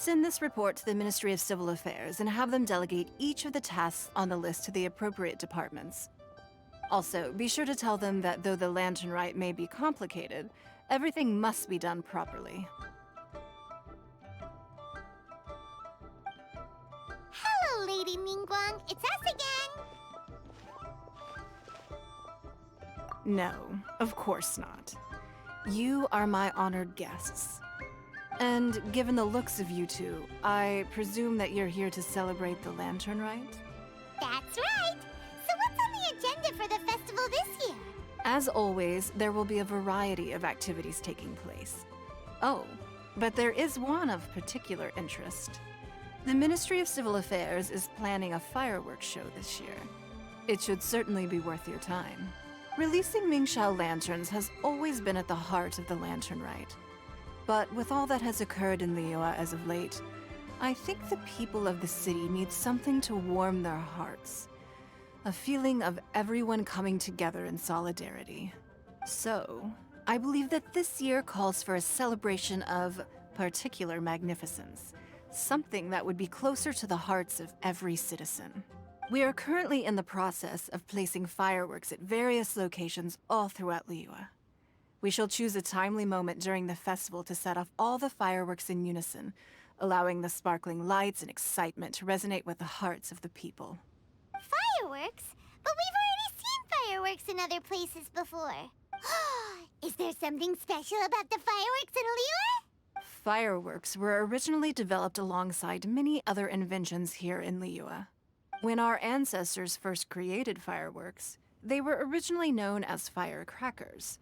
Send this report to the Ministry of Civil Affairs and have them delegate each of the tasks on the list to the appropriate departments. Also, be sure to tell them that though the lantern rite may be complicated, everything must be done properly. Hello, Lady Ningguang. It's us again. No, of course not. You are my honored guests. And given the looks of you two, I presume that you're here to celebrate the lantern rite? That's right. So what's on the agenda for the festival this year? As always, there will be a variety of activities taking place. Oh, but there is one of particular interest. The Ministry of Civil Affairs is planning a fireworks show this year. It should certainly be worth your time. Releasing Mingxiao lanterns has always been at the heart of the lantern rite. But with all that has occurred in Liyue as of late, I think the people of the city need something to warm their hearts. A feeling of everyone coming together in solidarity. So, I believe that this year calls for a celebration of particular magnificence. Something that would be closer to the hearts of every citizen. We are currently in the process of placing fireworks at various locations all throughout Liyue. We shall choose a timely moment during the festival to set off all the fireworks in unison, allowing the sparkling lights and excitement to resonate with the hearts of the people. Fireworks? But we've already seen fireworks in other places before. Is there something special about the fireworks in Liyue? Fireworks were originally developed alongside many other inventions here in Liyue. When our ancestors first created fireworks, they were originally known as firecrackers.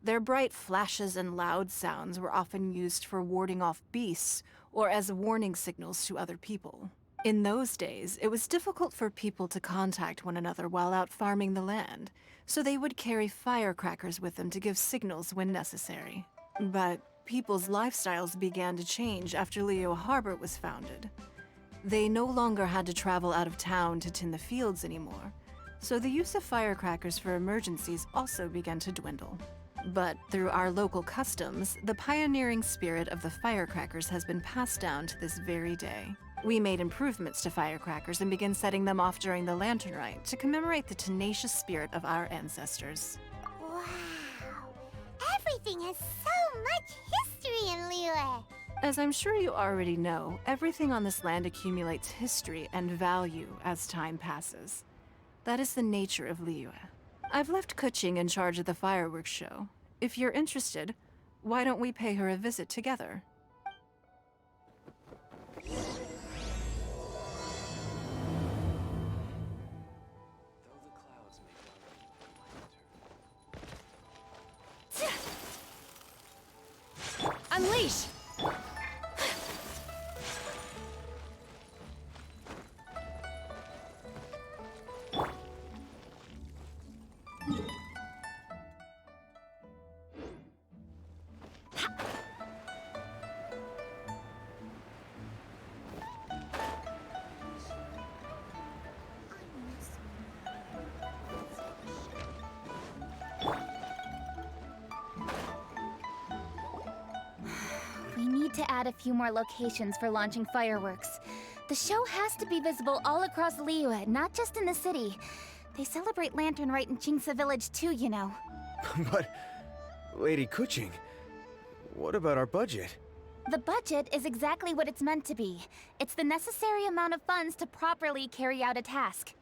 Their bright flashes and loud sounds were often used for warding off beasts or as warning signals to other people. In those days, it was difficult for people to contact one another while out farming the land, so they would carry firecrackers with them to give signals when necessary. But people's lifestyles began to change after Liyue Harbor was founded. They no longer had to travel out of town to tend the fields anymore, so the use of firecrackers for emergencies also began to dwindle. But through our local customs, the pioneering spirit of the firecrackers has been passed down to this very day. We made improvements to firecrackers and began setting them off during the lantern rite to commemorate the tenacious spirit of our ancestors. Wow. Everything has so much history in Liyue. As I'm sure you already know, everything on this land accumulates history and value as time passes. That is the nature of Liyue. I've left Kuching in charge of the fireworks show. If you're interested, why don't we pay her a visit together? Unleash! We need to add a few more locations for launching fireworks. The show has to be visible all across Liyue, not just in the city. They celebrate Lantern Rite in Qingce Village too, you know. But, Lady Kuching, what about our budget? The budget is exactly what it's meant to be. It's the necessary amount of funds to properly carry out a task.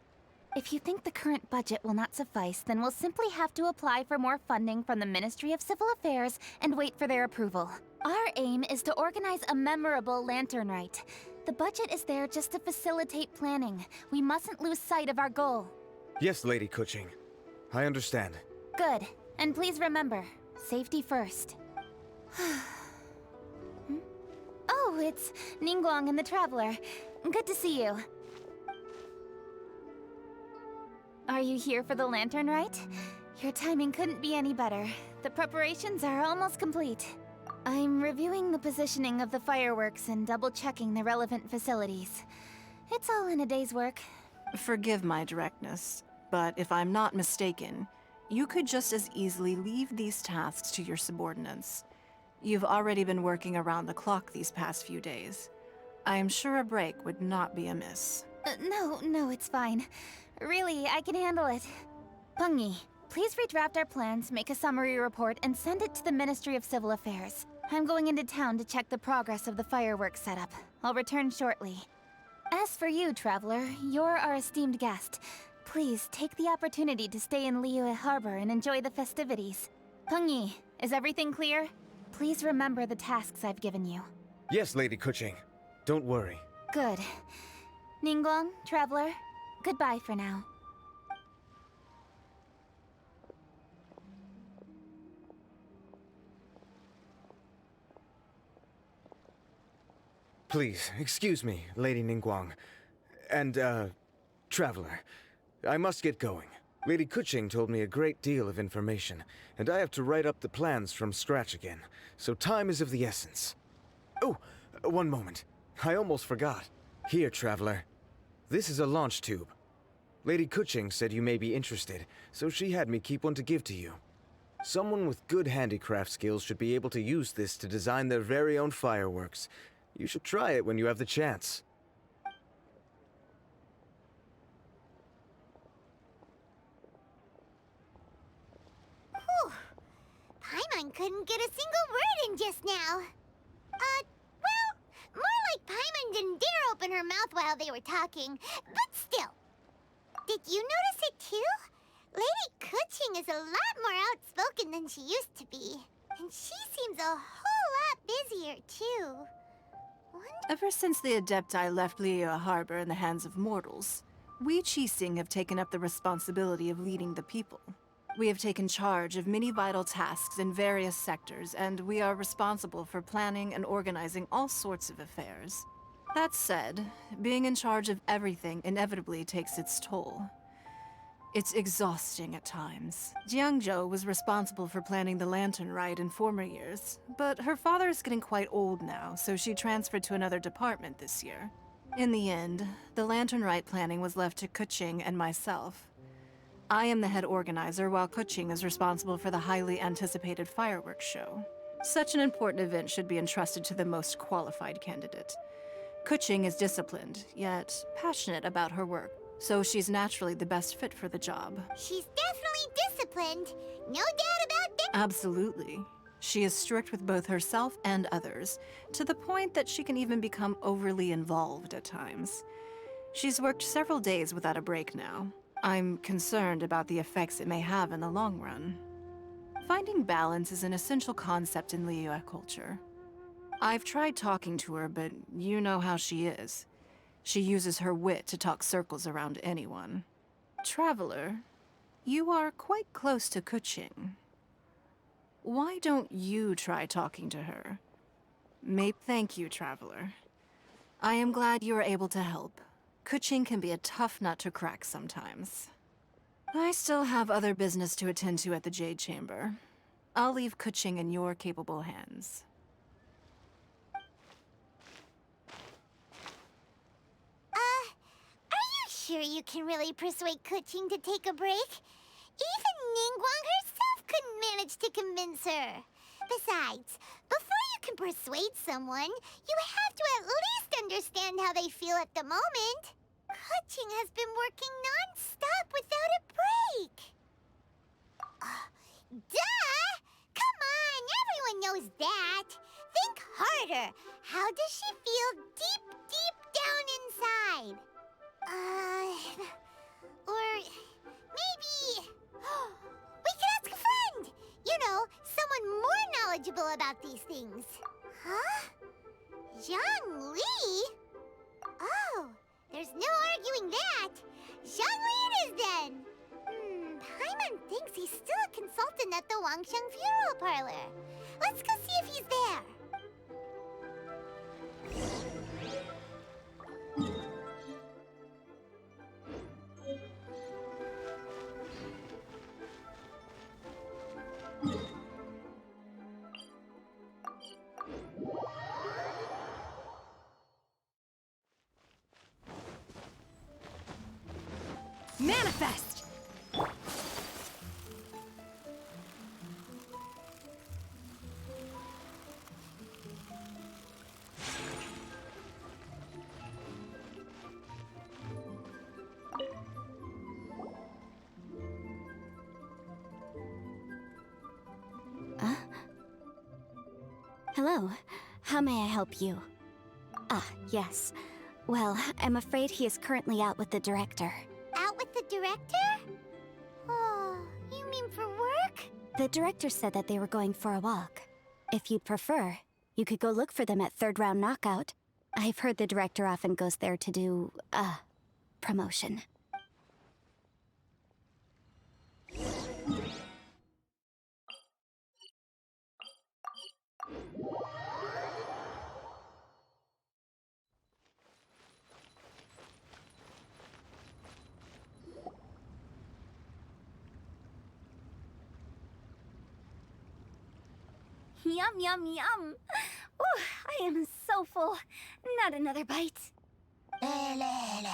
If you think the current budget will not suffice, then we'll simply have to apply for more funding from the Ministry of Civil Affairs and wait for their approval. Our aim is to organize a memorable Lantern Rite. The budget is there just to facilitate planning. We mustn't lose sight of our goal. Yes, Lady Kuching. I understand. Good. And please remember, safety first. Oh, it's Ningguang and the Traveler. Good to see you. Are you here for the Lantern Rite? Your timing couldn't be any better. The preparations are almost complete. I'm reviewing the positioning of the fireworks and double-checking the relevant facilities. It's all in a day's work. Forgive my directness, but if I'm not mistaken, you could just as easily leave these tasks to your subordinates. You've already been working around the clock these past few days. I am sure a break would not be amiss. No, it's fine. Really, I can handle it. Pungi, please redraft our plans, make a summary report, and send it to the Ministry of Civil Affairs. I'm going into town to check the progress of the fireworks setup. I'll return shortly. As for you, Traveler, you're our esteemed guest. Please take the opportunity to stay in Liyue Harbor and enjoy the festivities. Pungi, is everything clear? Please remember the tasks I've given you. Yes, Lady Kuching. Don't worry. Good. Ningguang, Traveler, goodbye for now. Please, excuse me, Lady Ningguang. And, Traveler. I must get going. Lady Kuching told me a great deal of information, and I have to write up the plans from scratch again, so time is of the essence. Oh, one moment. I almost forgot. Here, Traveler. This is a launch tube. Lady Kuching said you may be interested, so she had me keep one to give to you. Someone with good handicraft skills should be able to use this to design their very own fireworks. You should try it when you have the chance. Whew. Paimon couldn't get a single word in just now. Well, more like Paimon didn't dare open her mouth while they were talking, but still. Did you notice it too? Lady Kuching is a lot more outspoken than she used to be. And she seems a whole lot busier too. Ever since the Adepti left Liyue Harbor in the hands of mortals, we Qixing have taken up the responsibility of leading the people. We have taken charge of many vital tasks in various sectors, and we are responsible for planning and organizing all sorts of affairs. That said, being in charge of everything inevitably takes its toll. It's exhausting at times. Jiangzhou was responsible for planning the Lantern Rite in former years, but her father is getting quite old now, so she transferred to another department this year. In the end, the Lantern Rite planning was left to Kuching and myself. I am the head organizer, while Kuching is responsible for the highly anticipated fireworks show. Such an important event should be entrusted to the most qualified candidate. Kuching is disciplined, yet passionate about her work, so she's naturally the best fit for the job. She's definitely disciplined. No doubt about that. Absolutely. She is strict with both herself and others, to the point that she can even become overly involved at times. She's worked several days without a break now. I'm concerned about the effects it may have in the long run. Finding balance is an essential concept in Liyue culture. I've tried talking to her, but you know how she is. She uses her wit to talk circles around anyone. Traveler, you are quite close to Kuching. Why don't you try talking to her? Thank you, Traveler. I am glad you are able to help. Kuching can be a tough nut to crack sometimes. I still have other business to attend to at the Jade Chamber. I'll leave Kuching in your capable hands. Are you sure you can really persuade Kuching to take a break? Even Ningguang herself couldn't manage to convince her. Besides, before you can persuade someone, you have to at least understand how they feel at the moment. Kuching has been working non-stop without a break. Duh! Come on, everyone knows that. Think harder. How does she feel deep, deep down inside? Or maybe... we could ask a friend! You know, someone more knowledgeable about these things. Huh? Zhang Li? Oh, there's no arguing that. Zhang Li it is then. Paimon thinks he's still a consultant at the Wangsheng Funeral Parlor. Let's go see if he's there. Manifest! Hello. How may I help you? Ah, yes. Well, I'm afraid he is currently out with the director. Out with the director? Oh, you mean for work? The director said that they were going for a walk. If you'd prefer, you could go look for them at third round knockout. I've heard the director often goes there to do, promotion. Yum, yum, yum. Ooh, I am so full. Not another bite. Hats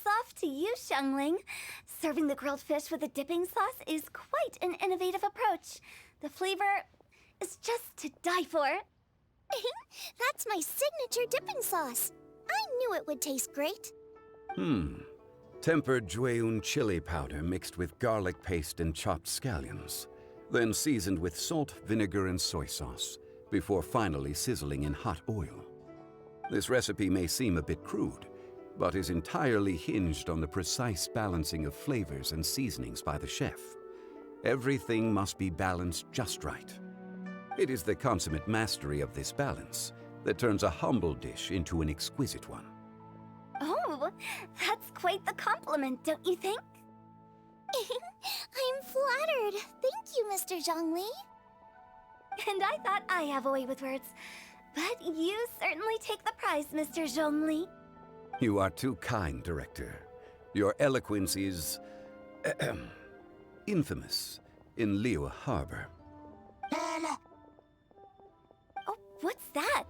off to you, Xiangling. Serving the grilled fish with a dipping sauce is quite an innovative approach. The flavor is just to die for. That's my signature dipping sauce. I knew it would taste great. Tempered Jueyun chili powder mixed with garlic paste and chopped scallions, then seasoned with salt, vinegar, and soy sauce, before finally sizzling in hot oil. This recipe may seem a bit crude, but is entirely hinged on the precise balancing of flavors and seasonings by the chef. Everything must be balanced just right. It is the consummate mastery of this balance that turns a humble dish into an exquisite one. Oh, that's quite the compliment, don't you think? I'm flattered. Thank you, Mr. Zhongli. And I thought I have a way with words. But you certainly take the prize, Mr. Zhongli. You are too kind, Director. Your eloquence is infamous in Liyue Harbor. Oh, what's that?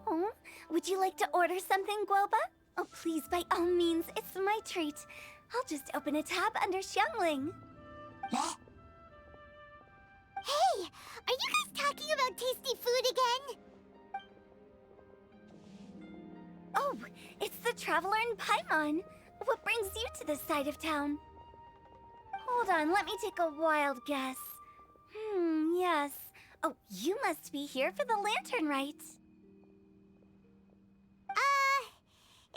Oh, would you like to order something, Guoba? Oh, please, by all means, it's my treat. I'll just open a tab under Xiangling. Hey, are you guys talking about tasty food again? Oh, it's the Traveler in Paimon. What brings you to this side of town? Hold on, let me take a wild guess. Yes. Oh, you must be here for the lantern rite.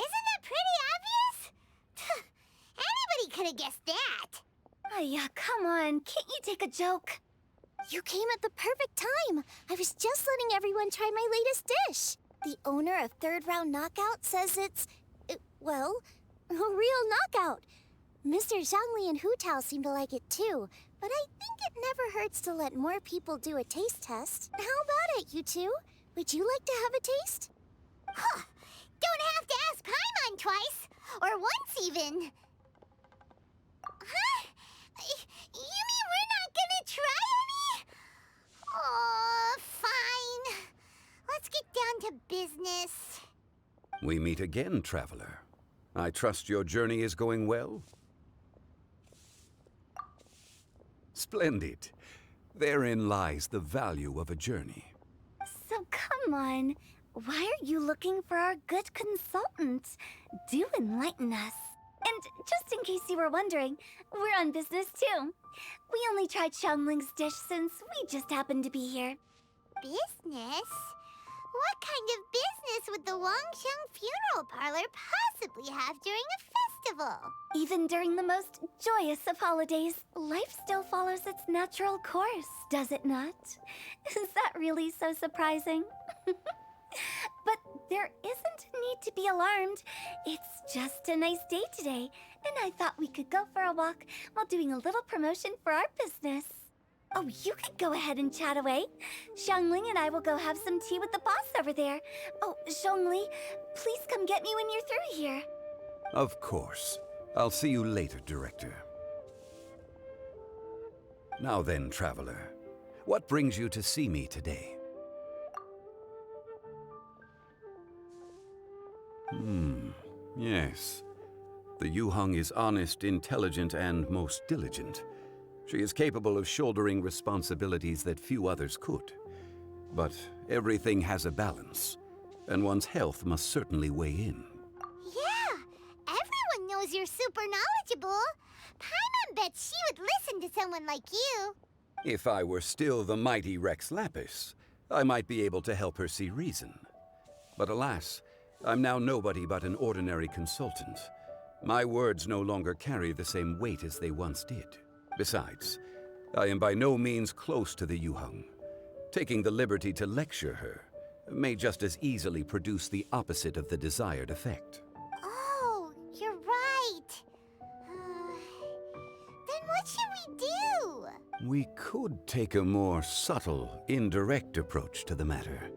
Isn't that pretty obvious? Anybody could have guessed that. Oh, yeah, come on. Can't you take a joke? You came at the perfect time. I was just letting everyone try my latest dish. The owner of Third Round Knockout says it's, well, a real knockout. Mr. Zhangli and Hu Tao seem to like it too, but I think it never hurts to let more people do a taste test. How about it, you two? Would you like to have a taste? Huh. Don't have to ask Paimon twice, or once even. Huh? You mean we're not gonna try any? Oh, fine. Let's get down to business. We meet again, Traveler. I trust your journey is going well? Splendid. Therein lies the value of a journey. So come on. Why are you looking for our good consultant? Do enlighten us. And just in case you were wondering, we're on business too. We only tried Xiangling's dish since we just happened to be here. Business? What kind of business would the Wangsheng Funeral Parlor possibly have during a festival? Even during the most joyous of holidays, life still follows its natural course, does it not? Is that really so surprising? But there isn't need to be alarmed. It's just a nice day today, and I thought we could go for a walk while doing a little promotion for our business. Oh, you can go ahead and chat away. Xiangling and I will go have some tea with the boss over there. Oh, Zhongli, please come get me when you're through here. Of course. I'll see you later, Director. Now then, Traveler, what brings you to see me today? Yes. The Yuheng is honest, intelligent, and most diligent. She is capable of shouldering responsibilities that few others could. But everything has a balance, and one's health must certainly weigh in. Yeah, everyone knows you're super knowledgeable. Paimon bets she would listen to someone like you. If I were still the mighty Rex Lapis, I might be able to help her see reason. But alas, I'm now nobody but an ordinary consultant. My words no longer carry the same weight as they once did. Besides, I am by no means close to the Yuheng. Taking the liberty to lecture her may just as easily produce the opposite of the desired effect. Oh, you're right. Then what should we do? We could take a more subtle, indirect approach to the matter,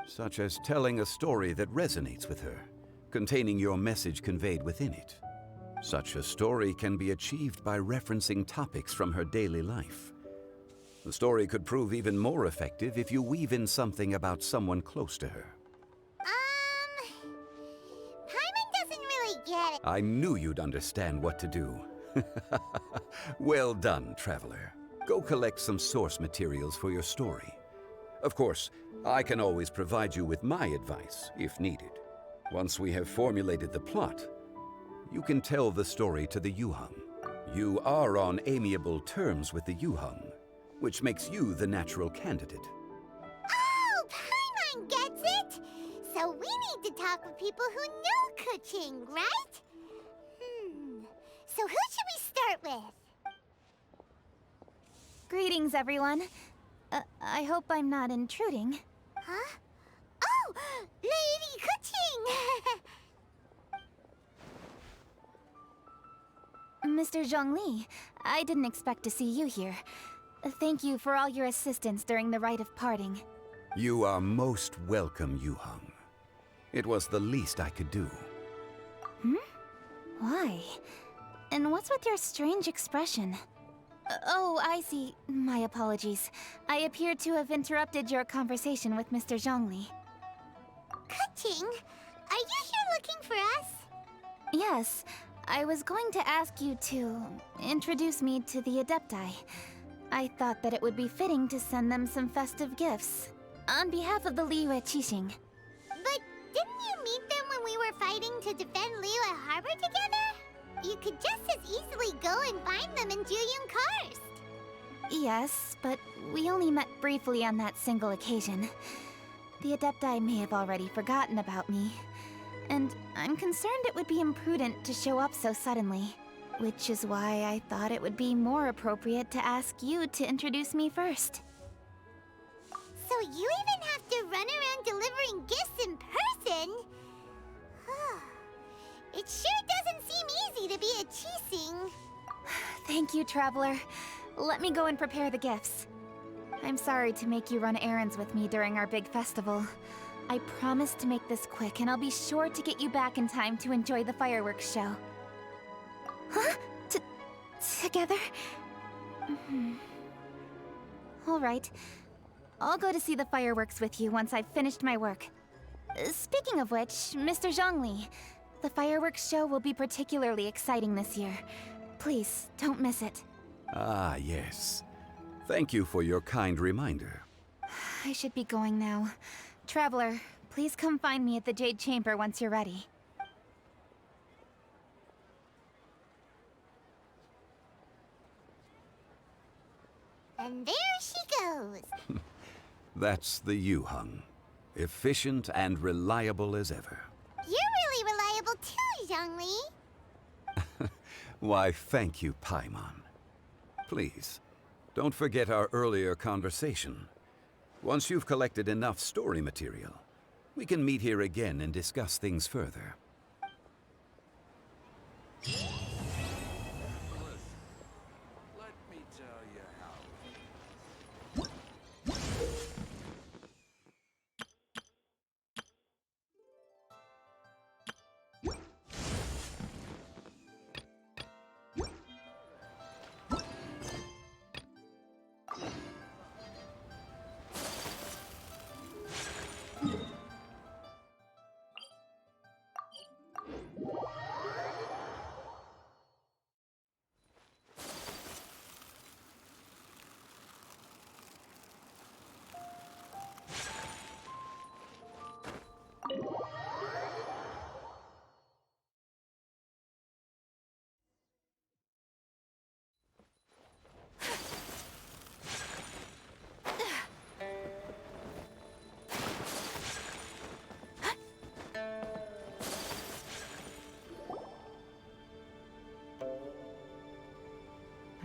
such as telling a story that resonates with her, containing your message conveyed within it. Such a story can be achieved by referencing topics from her daily life. The story could prove even more effective if you weave in something about someone close to her. Paimon doesn't really get it. I knew you'd understand what to do. Well done, Traveler. Go collect some source materials for your story. Of course, I can always provide you with my advice, if needed. Once we have formulated the plot, you can tell the story to the Yuheng. You are on amiable terms with the Yuheng, which makes you the natural candidate. Oh, Paimon gets it! So we need to talk with people who know Kuching, right? So who should we start with? Greetings, everyone. I hope I'm not intruding. Huh? Oh! Lady Kuching! Mr. Zhongli, I didn't expect to see you here. Thank you for all your assistance during the rite of parting. You are most welcome, Yuheng. It was the least I could do. Why? And what's with your strange expression? Oh, I see. My apologies. I appear to have interrupted your conversation with Mr. Zhongli. Kuching, are you here looking for us? Yes, I was going to ask you to introduce me to the Adepti. I thought that it would be fitting to send them some festive gifts. On behalf of the Liyue Qixing. But didn't you meet them when we were fighting to defend Liyue Harbor together? You could just as easily go and find them in Juyun Karst. Yes, but we only met briefly on that single occasion. The Adepti may have already forgotten about me. And I'm concerned it would be imprudent to show up so suddenly. Which is why I thought it would be more appropriate to ask you to introduce me first. So you even have to run around delivering gifts in person? It sure doesn't seem easy to be a Qixing. Thank you, Traveler. Let me go and prepare the gifts. I'm sorry to make you run errands with me during our big festival. I promise to make this quick, and I'll be sure to get you back in time to enjoy the fireworks show. Huh? Together? All right. I'll go to see the fireworks with you once I've finished my work. Speaking of which, Mr. Zhongli, the fireworks show will be particularly exciting this year. Please, don't miss it. Ah, yes. Thank you for your kind reminder. I should be going now. Traveler, please come find me at the Jade Chamber once you're ready. And there she goes. That's the Yuheng. Efficient and reliable as ever. You're really reliable too, Zhongli. Why, thank you, Paimon. Please, don't forget our earlier conversation. Once you've collected enough story material, we can meet here again and discuss things further. Let me tell you how.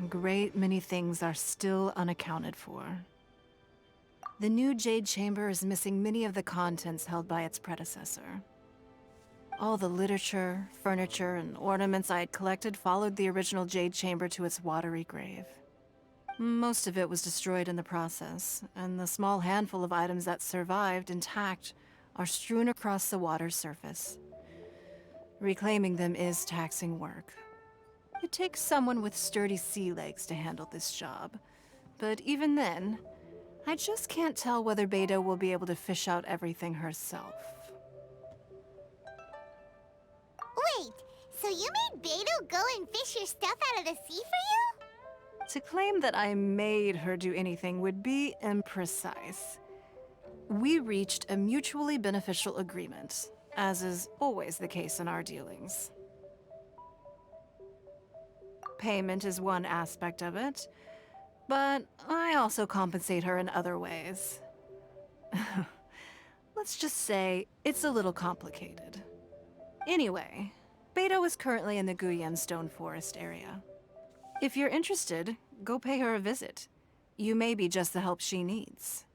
a great many things are still unaccounted for. The new Jade Chamber is missing many of the contents held by its predecessor. All the literature, furniture, and ornaments I had collected followed the original Jade Chamber to its watery grave. Most of it was destroyed in the process, and the small handful of items that survived intact are strewn across the water's surface. Reclaiming them is taxing work. It takes someone with sturdy sea legs to handle this job, but even then, I just can't tell whether Beidou will be able to fish out everything herself. Wait, so you made Beidou go and fish your stuff out of the sea for you? To claim that I made her do anything would be imprecise. We reached a mutually beneficial agreement, as is always the case in our dealings. Payment is one aspect of it, but I also compensate her in other ways. Let's just say it's a little complicated. Anyway, Beidou is currently in the Guyan Stone Forest area. If you're interested, go pay her a visit. You may be just the help she needs.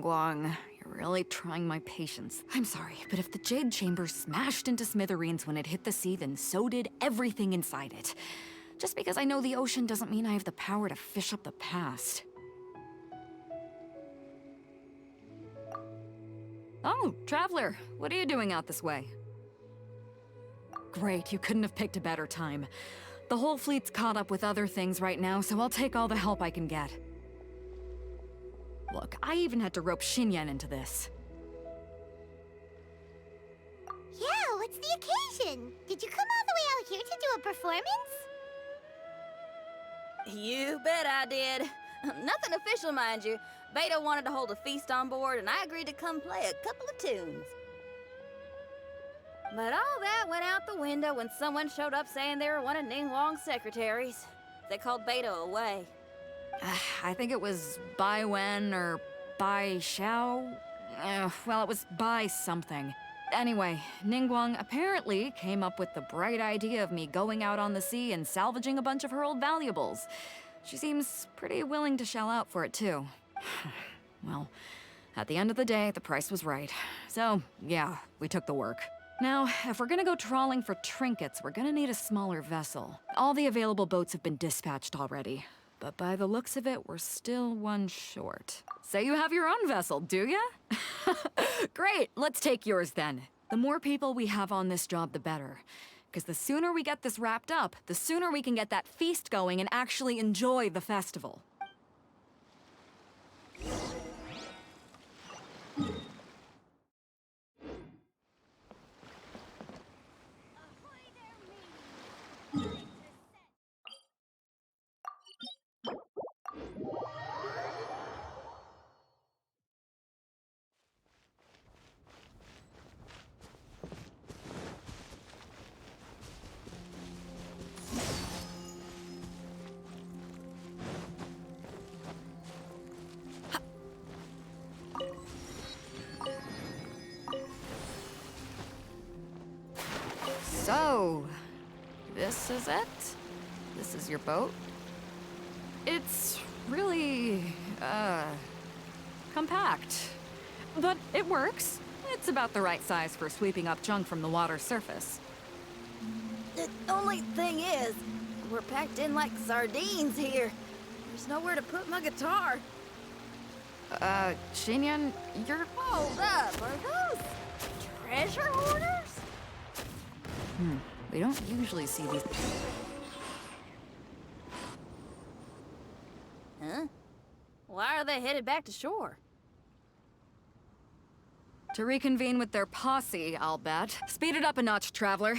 Ningguang. You're really trying my patience. I'm sorry, but if the Jade Chamber smashed into smithereens when it hit the sea, then so did everything inside it. Just because I know the ocean doesn't mean I have the power to fish up the past. Oh, Traveler, what are you doing out this way? Great, you couldn't have picked a better time. The whole fleet's caught up with other things right now, so I'll take all the help I can get. Look, I even had to rope Xinyan into this. Yeah, what's the occasion? Did you come all the way out here to do a performance? You bet I did. Nothing official, mind you. Beto wanted to hold a feast on board, and I agreed to come play a couple of tunes. But all that went out the window when someone showed up saying they were one of Ningguang's secretaries. They called Beto away. I think it was Bai Wen or Bai Xiao. Well, it was Bai something. Anyway, Ningguang apparently came up with the bright idea of me going out on the sea and salvaging a bunch of her old valuables. She seems pretty willing to shell out for it, too. Well, at the end of the day, the price was right. So, yeah, we took the work. Now, if we're gonna go trawling for trinkets, we're gonna need a smaller vessel. All the available boats have been dispatched already. But by the looks of it, we're still one short. So you have your own vessel, do ya? Great, let's take yours then. The more people we have on this job, the better. Because the sooner we get this wrapped up, the sooner we can get that feast going and actually enjoy the festival. So, this is it? This is your boat? It's really, compact. But it works. It's about the right size for sweeping up junk from the water's surface. The only thing is, we're packed in like sardines here. There's nowhere to put my guitar. Xinyan, you're... Hold up, are those treasure hoarders? We don't usually see these... Huh? Why are they headed back to shore? To reconvene with their posse, I'll bet. Speed it up a notch, Traveler.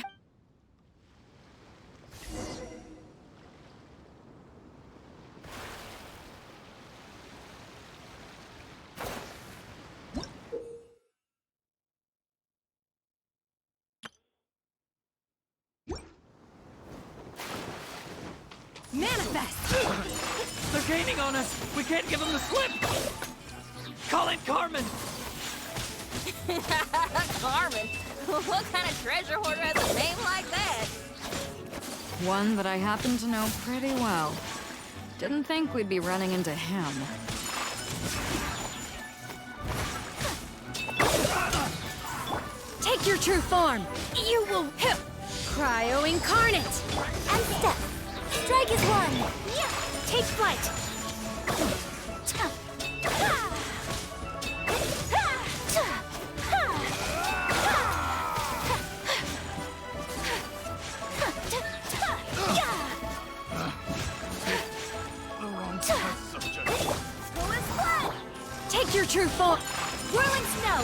Manifest! They're gaining on us! We can't give them the slip! Call in Carmen! Carmen? What kind of treasure hoarder has a name like that? One that I happen to know pretty well. Didn't think we'd be running into him. Take your true form! You will hit! Cryo incarnate! And step. Strike is one. Yeah. Take flight! Take your true form. Whirling snow.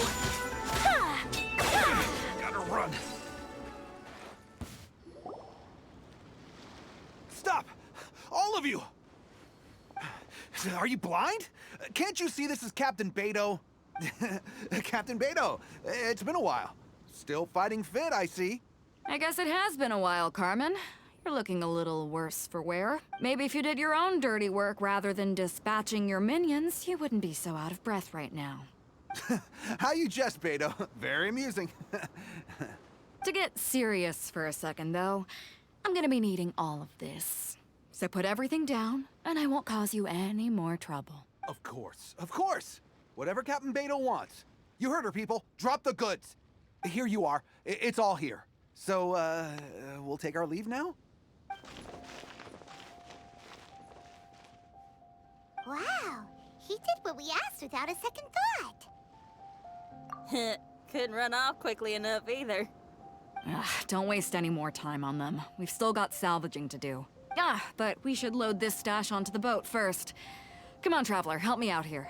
Gotta run. Stop! All of you! Are you blind? Can't you see this is Captain Beto? Captain Beto, it's been a while. Still fighting fit, I see. I guess it has been a while, Carmen. You're looking a little worse for wear. Maybe if you did your own dirty work rather than dispatching your minions, you wouldn't be so out of breath right now. How you jest, Beto. Very amusing. To get serious for a second, though, I'm gonna be needing all of this. So put everything down, and I won't cause you any more trouble. Of course, of course. Whatever Captain Beto wants. You heard her, people. Drop the goods. Here you are. It's all here. So, we'll take our leave now? Wow, he did what we asked without a second thought. Couldn't run off quickly enough either. Ugh, don't waste any more time on them. We've still got salvaging to do. But we should load this stash onto the boat first. Come on, Traveler, help me out here.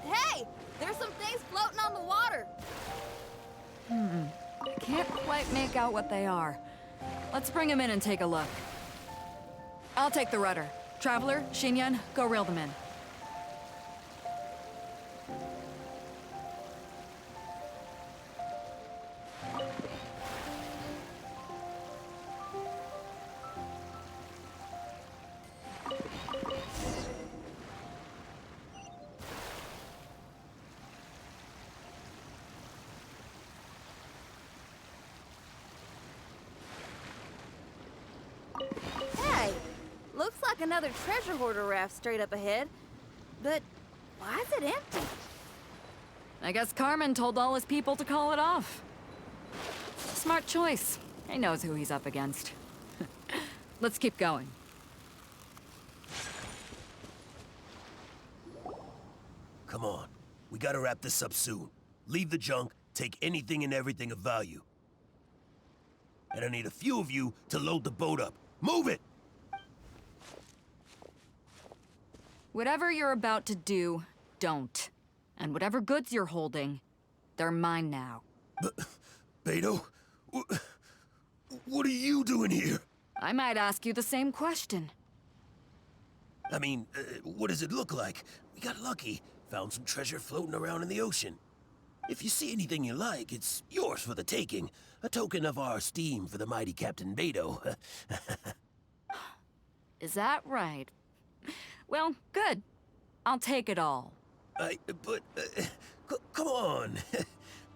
Hey! There's some things floating on the water! Can't quite make out what they are. Let's bring them in and take a look. I'll take the rudder. Traveler, Xinyan, go reel them in. Hey! Looks like another treasure hoarder raft straight up ahead. But why is it empty? I guess Carmen told all his people to call it off. Smart choice. He knows who he's up against. Let's keep going. Come on. We gotta wrap this up soon. Leave the junk, take anything and everything of value. And I need a few of you to load the boat up. Move it! Whatever you're about to do, don't. And whatever goods you're holding, they're mine now. Beto? What are you doing here? I might ask you the same question. I mean, what does it look like? We got lucky. Found some treasure floating around in the ocean. If you see anything you like, it's yours for the taking. A token of our esteem for the mighty Captain Beto. Is that right? Well, good. I'll take it all. Come on.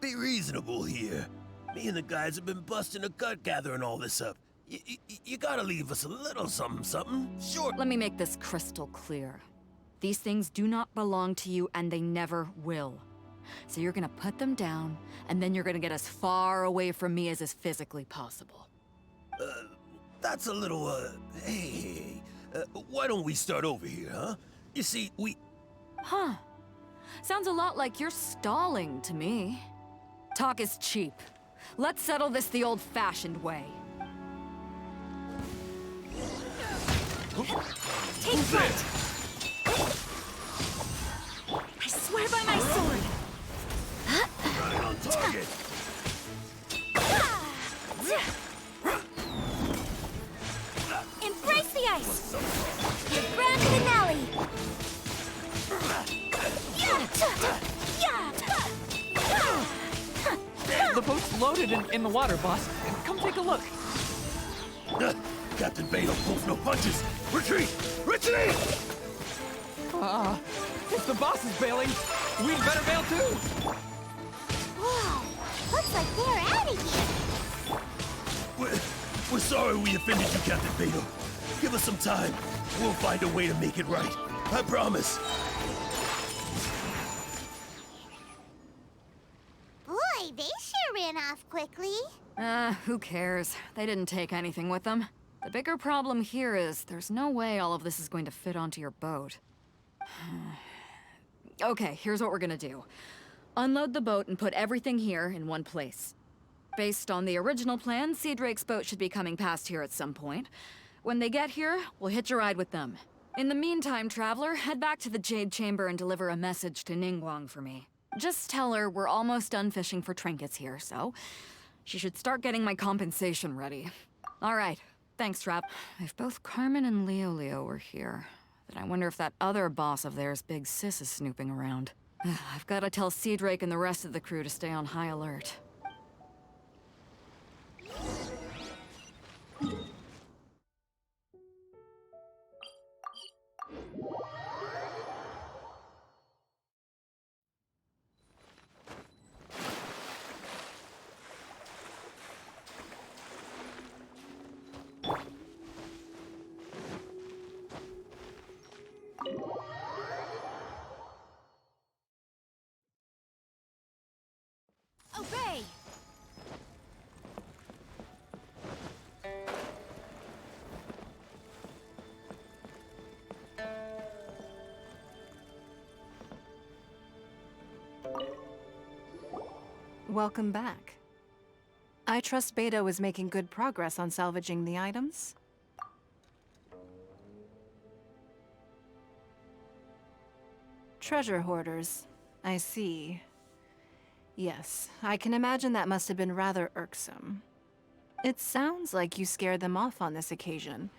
Be reasonable here. Me and the guys have been busting a gut gathering all this up. You gotta leave us a little something. Sure. Let me make this crystal clear. These things do not belong to you, and they never will. So you're gonna put them down, and then you're gonna get as far away from me as is physically possible. That's a little, hey, why don't we start over here, huh? You see, Huh. Sounds a lot like you're stalling to me. Talk is cheap. Let's settle this the old-fashioned way. Take flight! I swear by my sword! right on target. Embrace the ice! Your brand finale! The boat's loaded in the water, boss. Come take a look. Captain Beto pulls no punches. Retreat! Retreat! If the boss is bailing, we'd better bail too. Whoa, looks like they're out of here. We're sorry we offended you, Captain Beto. Give us some time. We'll find a way to make it right. I promise. Boy, they sure ran off quickly. Who cares? They didn't take anything with them. The bigger problem here is there's no way all of this is going to fit onto your boat. Okay, here's what we're gonna do. Unload the boat and put everything here in one place. Based on the original plan, Sea Drake's boat should be coming past here at some point. When they get here, we'll hitch a ride with them. In the meantime, Traveler, head back to the Jade Chamber and deliver a message to Ningguang for me. Just tell her we're almost done fishing for trinkets here, so she should start getting my compensation ready. All right, thanks, Trap. If both Carmen and Leo were here, then I wonder if that other boss of theirs, Big Sis, is snooping around. I've got to tell Sea Drake and the rest of the crew to stay on high alert. Welcome back. I trust Beto is making good progress on salvaging the items. Treasure hoarders. I see. Yes, I can imagine that must have been rather irksome. It sounds like you scared them off on this occasion,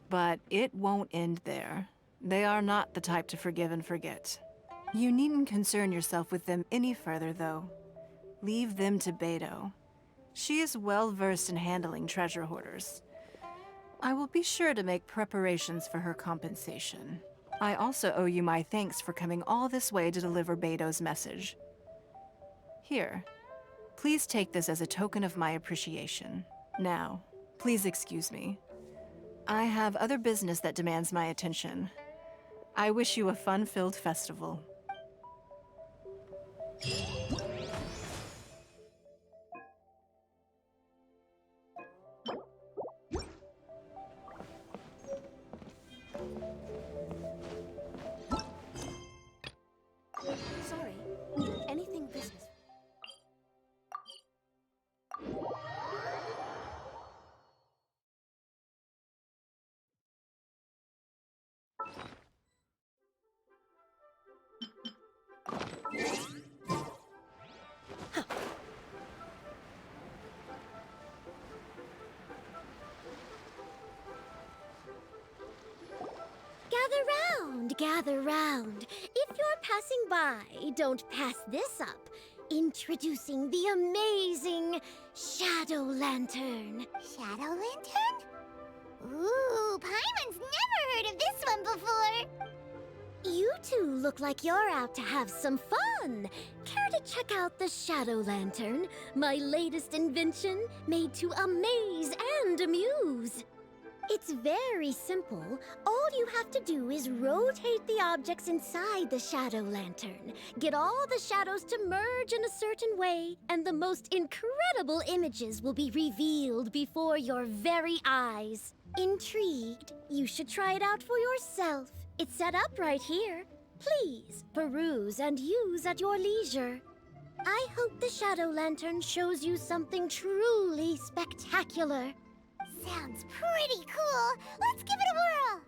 but it won't end there. They are not the type to forgive and forget. You needn't concern yourself with them any further, though. Leave them to Beto. She is well versed in handling treasure hoarders. I will be sure to make preparations for her compensation. I also owe you my thanks for coming all this way to deliver Beto's message. Here, please take this as a token of my appreciation. Now, please excuse me. I have other business that demands my attention. I wish you a fun-filled festival. Sorry. Anything business? Gather round. If you're passing by, don't pass this up. Introducing the amazing Shadow Lantern. Shadow Lantern? Ooh, Paimon's never heard of this one before. You two look like you're out to have some fun. Care to check out the Shadow Lantern, my latest invention made to amaze and amuse? It's very simple. All you have to do is rotate the objects inside the Shadow Lantern, get all the shadows to merge in a certain way, and the most incredible images will be revealed before your very eyes. Intrigued? You should try it out for yourself. It's set up right here. Please, peruse and use at your leisure. I hope the Shadow Lantern shows you something truly spectacular. Sounds pretty cool. Let's give it a whirl.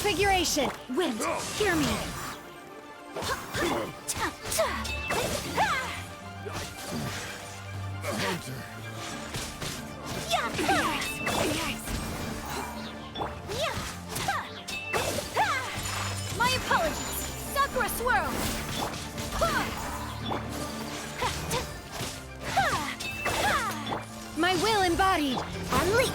Transfiguration! Wind, hear me! My apologies! Sakura Swirl! My will embodied! Unleash!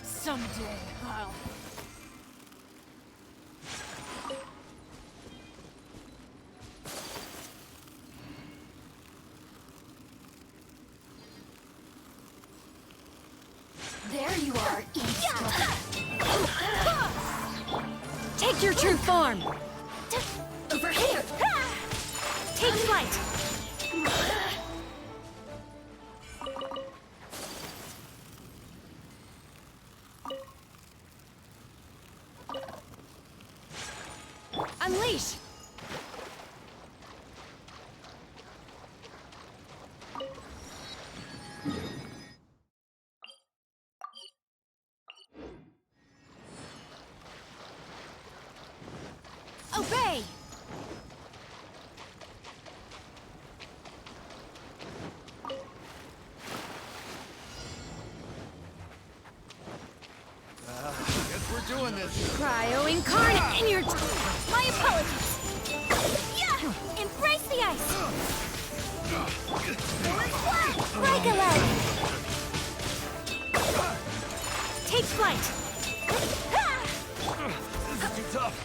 Someday I'll... There you are, eavesdropper! Take your true form! Over here! Take flight! Unleash! Obey! Guess we're doing this. Cryo incarnate in your... My apologies! Yeah! Embrace the ice! Like a leg! Take flight! This is too tough.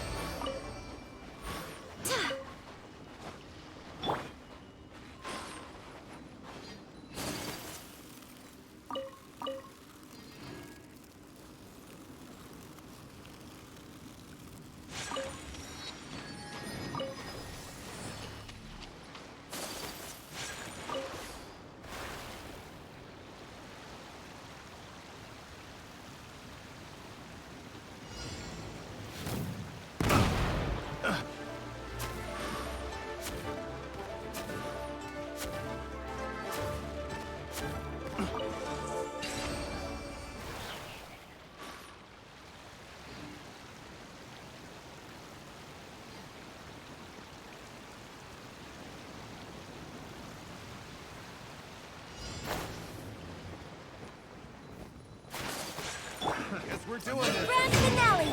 Guess we're doing this. Grand finale!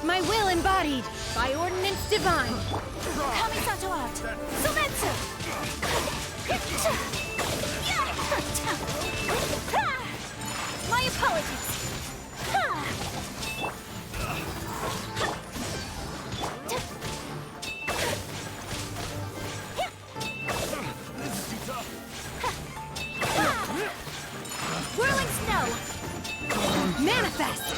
My will embodied, by ordinance divine! Kamisato out! Sumetsu! My apologies! This is too tough. Whirling snow! Manifest!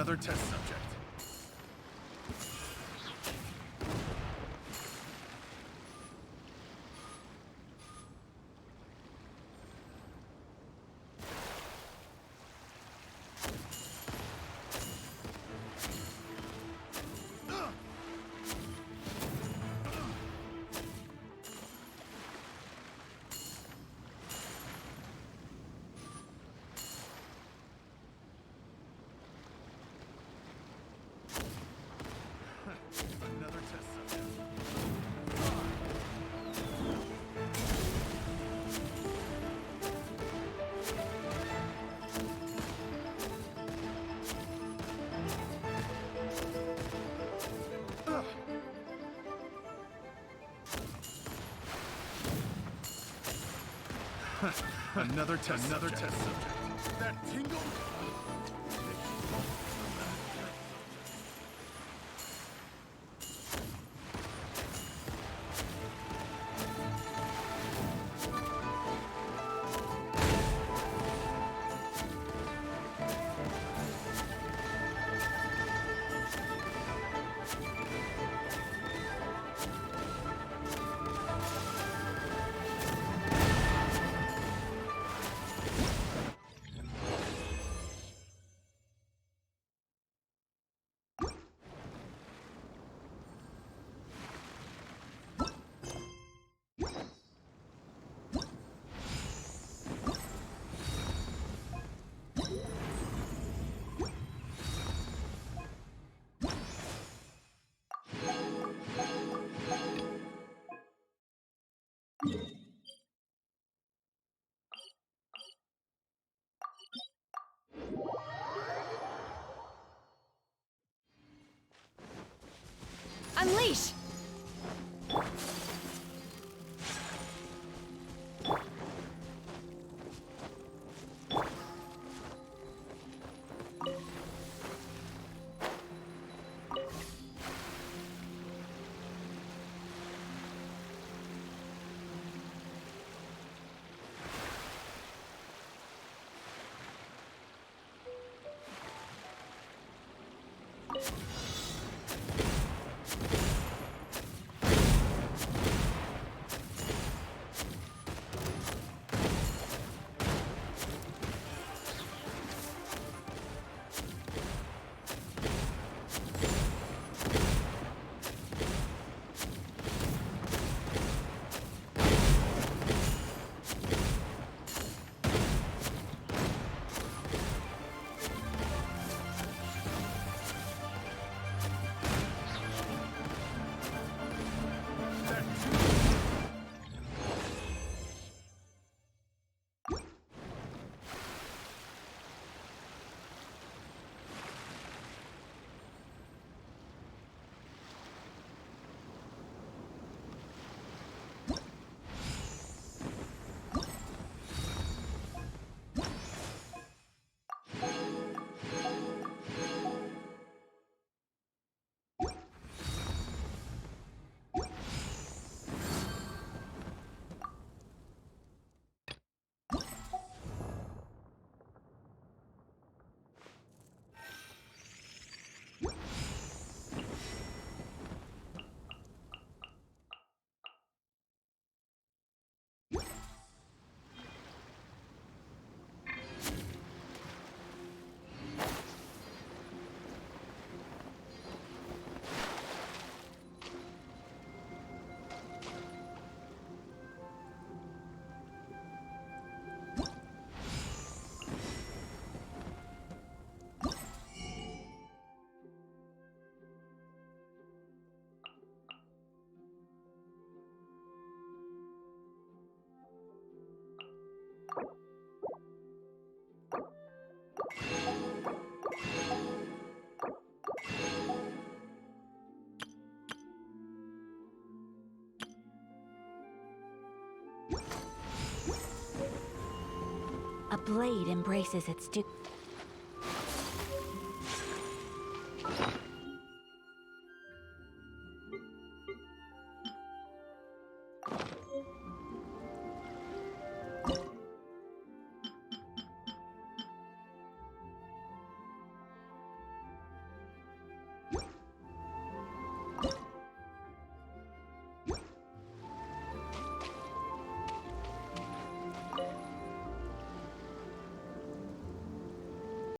Another test subject. Another test subject. Another test subject. That tingle. Unleash! A blade embraces its